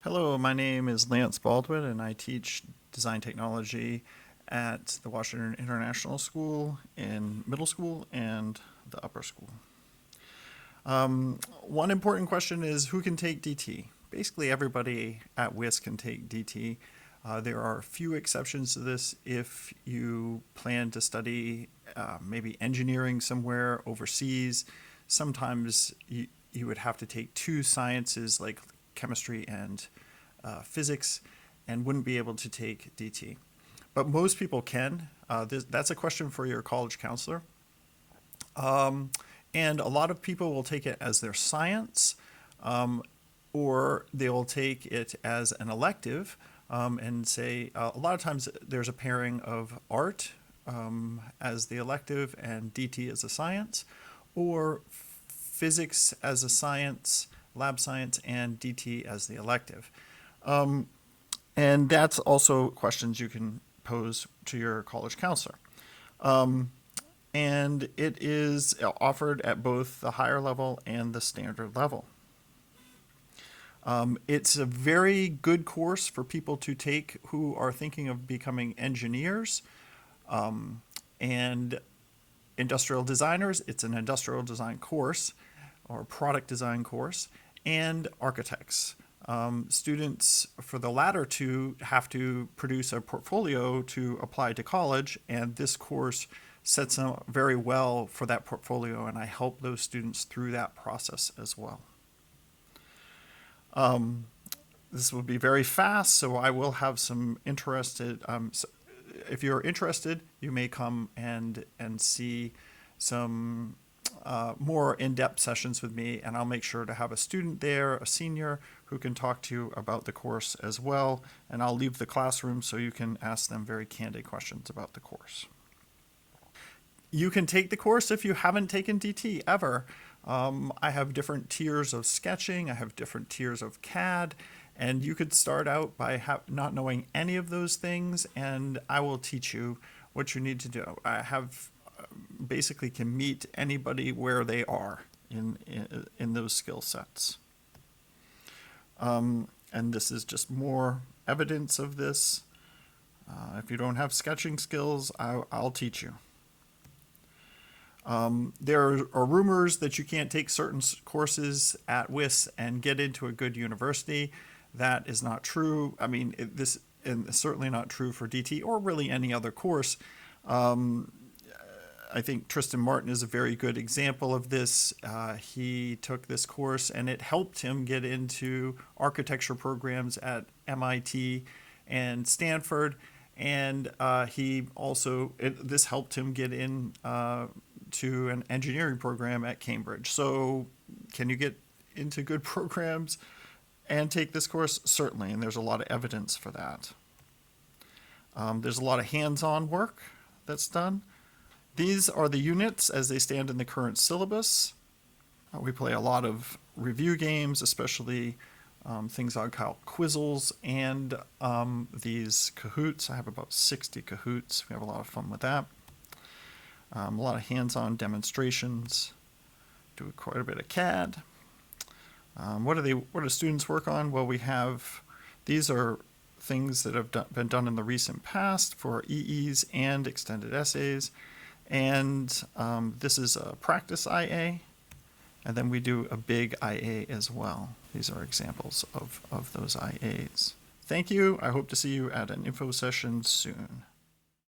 Hello, my name is Lance Baldwin, and I teach design technology at the Washington International School in middle school and the upper school. One important question is who can take DT? Basically, everybody at WIS can take DT. There are a few exceptions to this if you plan to study maybe engineering somewhere overseas. Sometimes you would have to take two sciences like chemistry and physics and wouldn't be able to take DT. But most people can. That's a question for your college counselor. And a lot of people will take it as their science, or they'll take it as an elective and say a lot of times there's a pairing of art as the elective and DT as a science, or physics as a science, lab science, and DT as the elective. And that's also questions you can pose to your college counselor. And it is offered at both the higher level and the standard level. It's a very good course for people to take who are thinking of becoming engineers and industrial designers. It's an industrial design course or product design course, and architects. Students for the latter two have to produce a portfolio to apply to college, and this course sets them up very well for that portfolio, and I help those students through that process as well. This will be very fast, so I will have some interested, if you're interested, you may come and see some more in-depth sessions with me, and I'll make sure to have a student there, a senior, who can talk to you about the course as well, and I'll leave the classroom so you can ask them very candid questions about the course. You can take the course if you haven't taken DT ever. I have different tiers of sketching, I have different tiers of CAD, and you could start out by not knowing any of those things, and I will teach you what you need to do. I have basically can meet anybody where they are in those skill sets. And this is just more evidence of this. If you don't have sketching skills, I'll teach you. There are rumors that you can't take certain courses at WIS and get into a good university. That is not true. I mean, this is certainly not true for DT or really any other course. I think Tristan Martin is a very good example of this. He took this course and it helped him get into architecture programs at MIT and Stanford. And this helped him get in to an engineering program at Cambridge. So can you get into good programs and take this course? Certainly, and there's a lot of evidence for that. There's a lot of hands-on work that's done. These are the units as they stand in the current syllabus. We play a lot of review games, especially things I call Quizzles and these Kahoots. I have about 60 Kahoots. We have a lot of fun with that. A lot of hands-on demonstrations. Do quite a bit of CAD. What do students work on? Well, these are things that have been done in the recent past for EEs and extended essays. And this is a practice IA, and then we do a big IA as well. These are examples of those IAs. Thank you. I hope to see you at an info session soon.